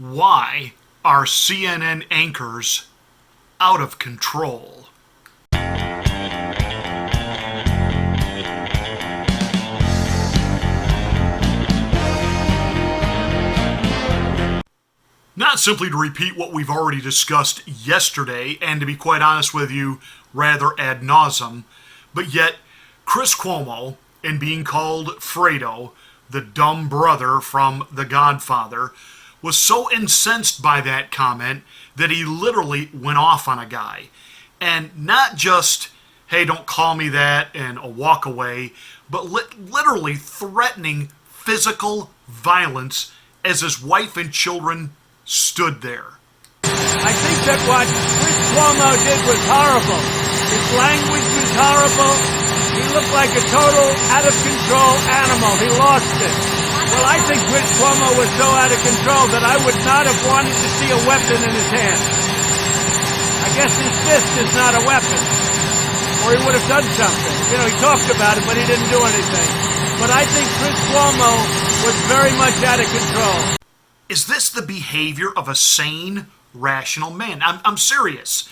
Why are CNN anchors out of control? Not simply to repeat what we've already discussed yesterday, and to be quite honest with you, rather ad nauseum, but yet Chris Cuomo, in being called Fredo, the dumb brother from The Godfather, was so incensed by that comment that he literally went off on a guy. And not just, hey, don't call me that, and a walk away, but literally threatening physical violence as his wife and children stood there. I think that what Chris Cuomo did was horrible. His language was horrible. He looked like a total out-of-control animal. He lost it. Well, I think Chris Cuomo was so out of control that I would not have wanted to see a weapon in his hand. I guess his fist is not a weapon. Or he would have done something. You know, he talked about it, but he didn't do anything. But I think Chris Cuomo was very much out of control. Is this the behavior of a sane, rational man? I'm serious.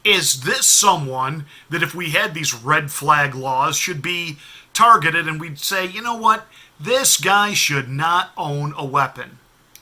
Is this someone that if we had these red flag laws should be targeted and we'd say, you know what, this guy should not own a weapon?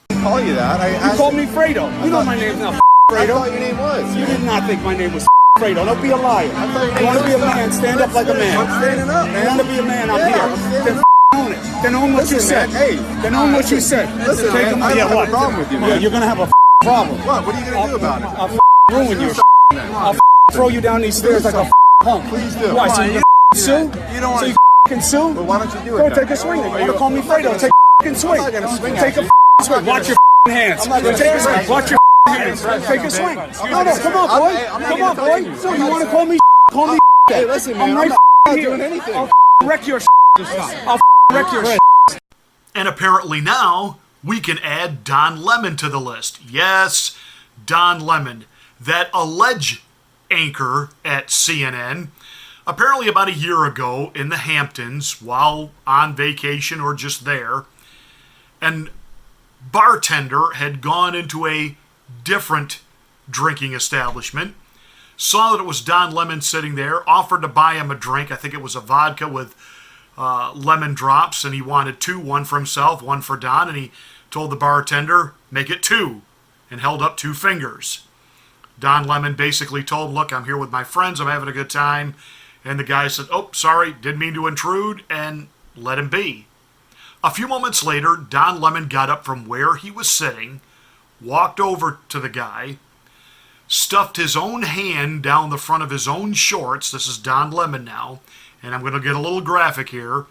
I didn't call you that. You called me Fredo. You know my name's not Fredo. I thought your name was. You did not think my name was Fredo. Don't be a liar. You want to be a man, stand up like a man. I'm standing up, man. You want to be a man, I'm here. Then own it. Then own what you said. Hey. Then own what you said. Listen, man, I don't have a problem with you, man. Yeah, you're going to have a problem. What? What are you going to do about it? I'll ruin you. I'll throw you down these stairs like a punk. Please do. Why, so you sue? You don't want So to. you can sue? Well, why don't you do it? Go then? take a swing. If you want to call me Fredo, take a swing. I'm not going to swing Take at a you. swing. Watch your hands. I'm not gonna Take a swing. swing. Watch your hands. Take a swing. No, come on, boy. I'm not Come gonna on, fight boy. you. So you want to call me? Call me. Hey, listen, man. I'm I'm right not here. doing anything. I'll wreck your. I'll wreck your. And apparently now we can add Don Lemon to the list. Yes, Don Lemon, that alleged anchor at CNN, apparently about a year ago in the Hamptons while on vacation or just there, an bartender had gone into a different drinking establishment, saw that it was Don Lemon sitting there, offered to buy him a drink. I think it was a vodka with lemon drops, and he wanted two, one for himself, one for Don, and he told the bartender, make it two, and held up two fingers. Don Lemon basically told him, look, I'm here with my friends, I'm having a good time, and the guy said, oh, sorry, didn't mean to intrude, and let him be. A few moments later, Don Lemon got up from where he was sitting, walked over to the guy, stuffed his own hand down the front of his own shorts, this is Don Lemon now, and I'm going to get a little graphic here,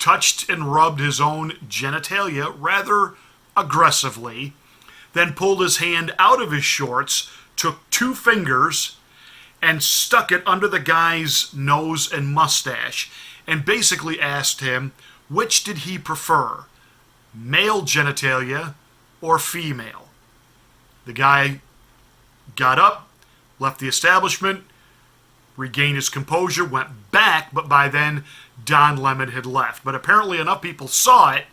touched and rubbed his own genitalia rather aggressively, then pulled his hand out of his shorts, took two fingers, and stuck it under the guy's nose and mustache, and basically asked him, which did he prefer, male genitalia or female? The guy got up, left the establishment, regained his composure, went back, but by then Don Lemon had left. But apparently enough people saw it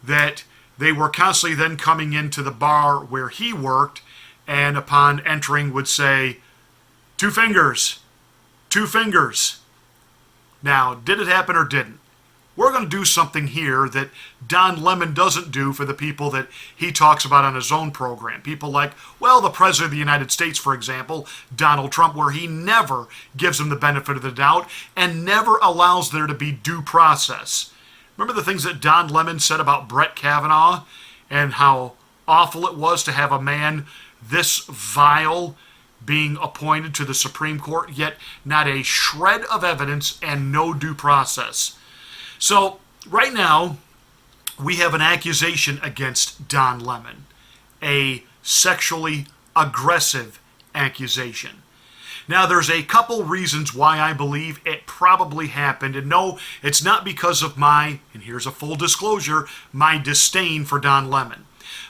that they were constantly then coming into the bar where he worked, and upon entering would say, two fingers, two fingers. Now, did it happen or didn't? We're going to do something here that Don Lemon doesn't do for the people that he talks about on his own program. People like, well, the President of the United States, for example, Donald Trump, where he never gives him the benefit of the doubt and never allows there to be due process. Remember the things that Don Lemon said about Brett Kavanaugh and how awful it was to have a man this vile being appointed to the Supreme Court, yet not a shred of evidence and no due process. So, right now, we have an accusation against Don Lemon, a sexually aggressive accusation. Now, there's a couple reasons why I believe it probably happened, and no, it's not because of my, and here's a full disclosure, my disdain for Don Lemon.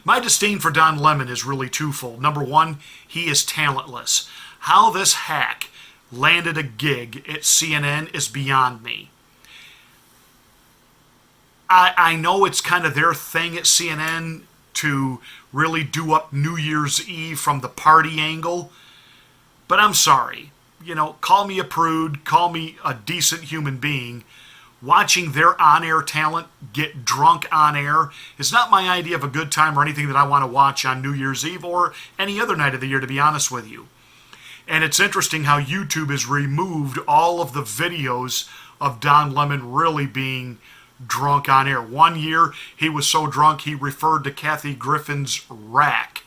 My disdain for Don Lemon is really twofold. Number one, he is talentless. How this hack landed a gig at CNN is beyond me. I know it's kind of their thing at CNN, to really do up New Year's Eve from the party angle. But I'm sorry, call me a prude, call me a decent human being. Watching their on-air talent get drunk on air is not my idea of a good time or anything that I want to watch on New Year's Eve or any other night of the year, to be honest with you. And it's interesting how YouTube has removed all of the videos of Don Lemon really being drunk on air. One year, he was so drunk he referred to Kathy Griffin's rack.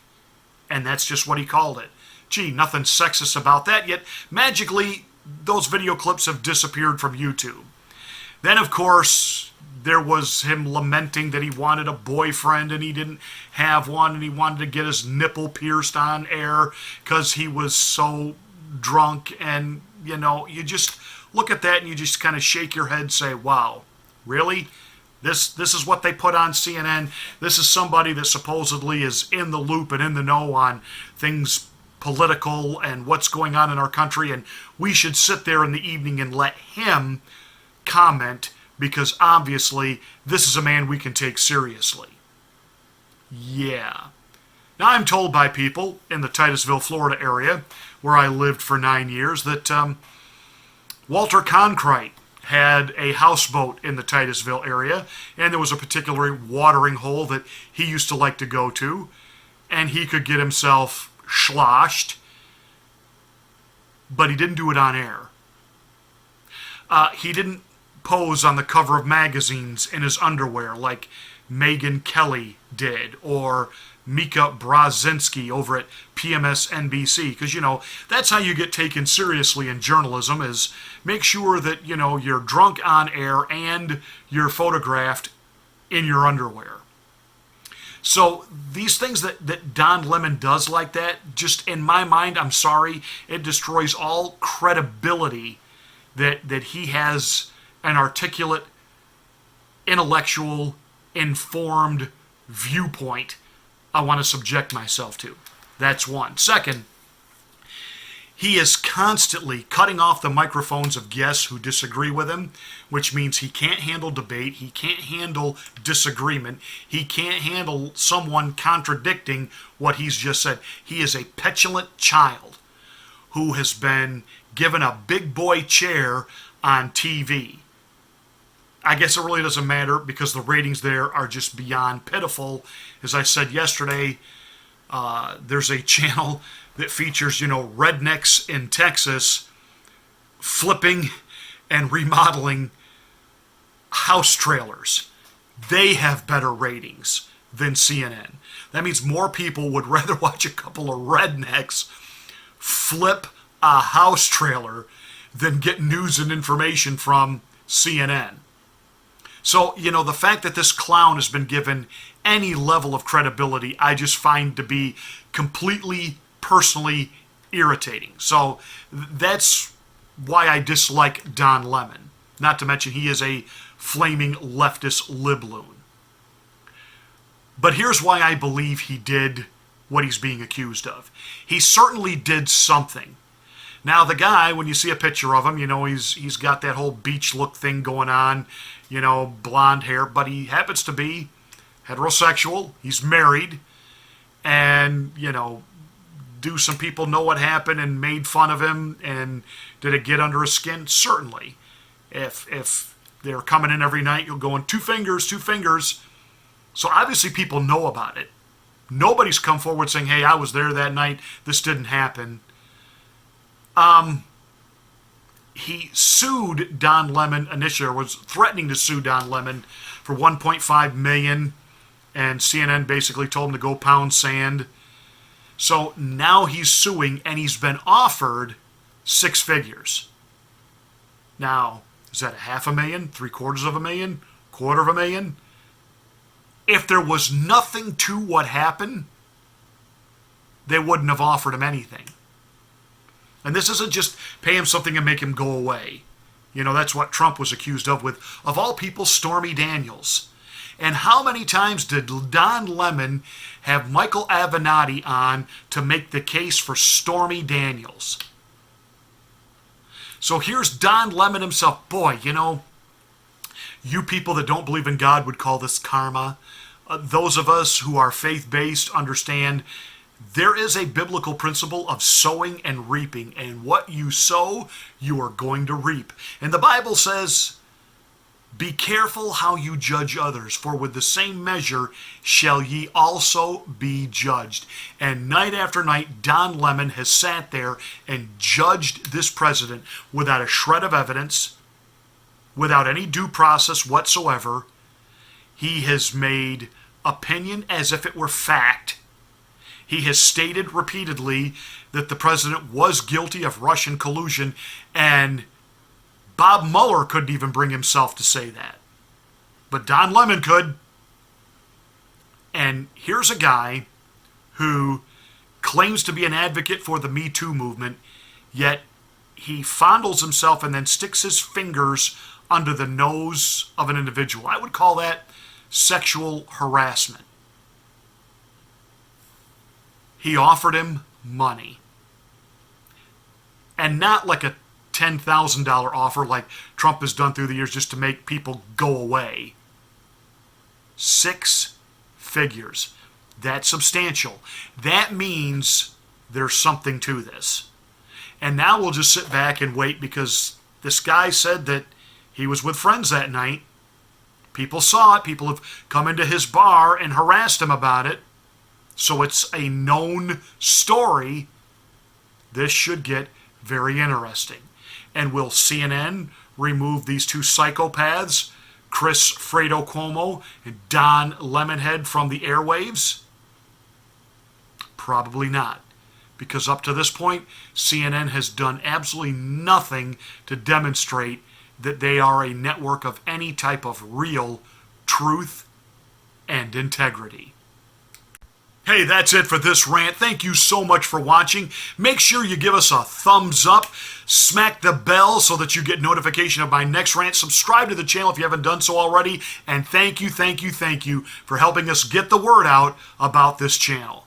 And that's just what he called it. Gee, nothing sexist about that, yet magically those video clips have disappeared from YouTube. Then, of course, there was him lamenting that he wanted a boyfriend and he didn't have one, and he wanted to get his nipple pierced on air because he was so drunk. And, you just look at that and you just kind of shake your head and say, wow, really? This is what they put on CNN? This is somebody that supposedly is in the loop and in the know on things political and what's going on in our country, and we should sit there in the evening and let him comment, because obviously this is a man we can take seriously. Yeah. Now, I'm told by people in the Titusville, Florida area, where I lived for 9 years, that Walter Cronkite had a houseboat in the Titusville area, and there was a particular watering hole that he used to like to go to, and he could get himself sloshed, but he didn't do it on air. He didn't pose on the cover of magazines in his underwear like Megyn Kelly did, or Mika Brzezinski over at PMS NBC, because, that's how you get taken seriously in journalism, is make sure that, you're drunk on air and you're photographed in your underwear. So these things that Don Lemon does like that, just in my mind, I'm sorry, it destroys all credibility that he has an articulate, intellectual, informed viewpoint I want to subject myself to. That's one. Second, he is constantly cutting off the microphones of guests who disagree with him, which means he can't handle debate, he can't handle disagreement, he can't handle someone contradicting what he's just said. He is a petulant child who has been given a big boy chair on TV. I guess it really doesn't matter because the ratings there are just beyond pitiful. As I said yesterday, there's a channel that features, rednecks in Texas flipping and remodeling house trailers. They have better ratings than CNN. That means more people would rather watch a couple of rednecks flip a house trailer than get news and information from CNN. So, the fact that this clown has been given any level of credibility, I just find to be completely, personally irritating. So that's why I dislike Don Lemon. Not to mention he is a flaming leftist libloon. But here's why I believe he did what he's being accused of. He certainly did something. Now, the guy, when you see a picture of him, he's got that whole beach look thing going on, blonde hair, but he happens to be heterosexual. He's married, and, do some people know what happened and made fun of him, and did it get under his skin? Certainly. If they're coming in every night, you're going, two fingers. So obviously people know about it. Nobody's come forward saying, hey, I was there that night, this didn't happen. He sued Don Lemon initially, or was threatening to sue Don Lemon for $1.5 million, and CNN basically told him to go pound sand. So now he's suing, and he's been offered 6 figures. Now, is that $500,000, $750,000, $250,000? If there was nothing to what happened, they wouldn't have offered him anything. And this isn't just pay him something and make him go away. That's what Trump was accused of with, of all people, Stormy Daniels. And how many times did Don Lemon have Michael Avenatti on to make the case for Stormy Daniels? So here's Don Lemon himself. Boy, you people that don't believe in God would call this karma. Those of us who are faith-based understand there is a biblical principle of sowing and reaping, and what you sow, you are going to reap. And the Bible says, be careful how you judge others, for with the same measure shall ye also be judged. And night after night, Don Lemon has sat there and judged this president without a shred of evidence, without any due process whatsoever. He has made opinion as if it were fact. He has stated repeatedly that the president was guilty of Russian collusion, and Bob Mueller couldn't even bring himself to say that. But Don Lemon could. And here's a guy who claims to be an advocate for the Me Too movement, yet he fondles himself and then sticks his fingers under the nose of an individual. I would call that sexual harassment. He offered him money. And not like a $10,000 offer like Trump has done through the years just to make people go away. 6 figures. That's substantial. That means there's something to this. And now we'll just sit back and wait, because this guy said that he was with friends that night. People saw it. People have come into his bar and harassed him about it. So it's a known story. This should get very interesting. And will CNN remove these 2 psychopaths, Chris Fredo Cuomo and Don Lemonhead, from the airwaves? Probably not. Because up to this point, CNN has done absolutely nothing to demonstrate that they are a network of any type of real truth and integrity. Hey, that's it for this rant. Thank you so much for watching. Make sure you give us a thumbs up. Smack the bell so that you get notification of my next rant. Subscribe to the channel if you haven't done so already. And thank you for helping us get the word out about this channel.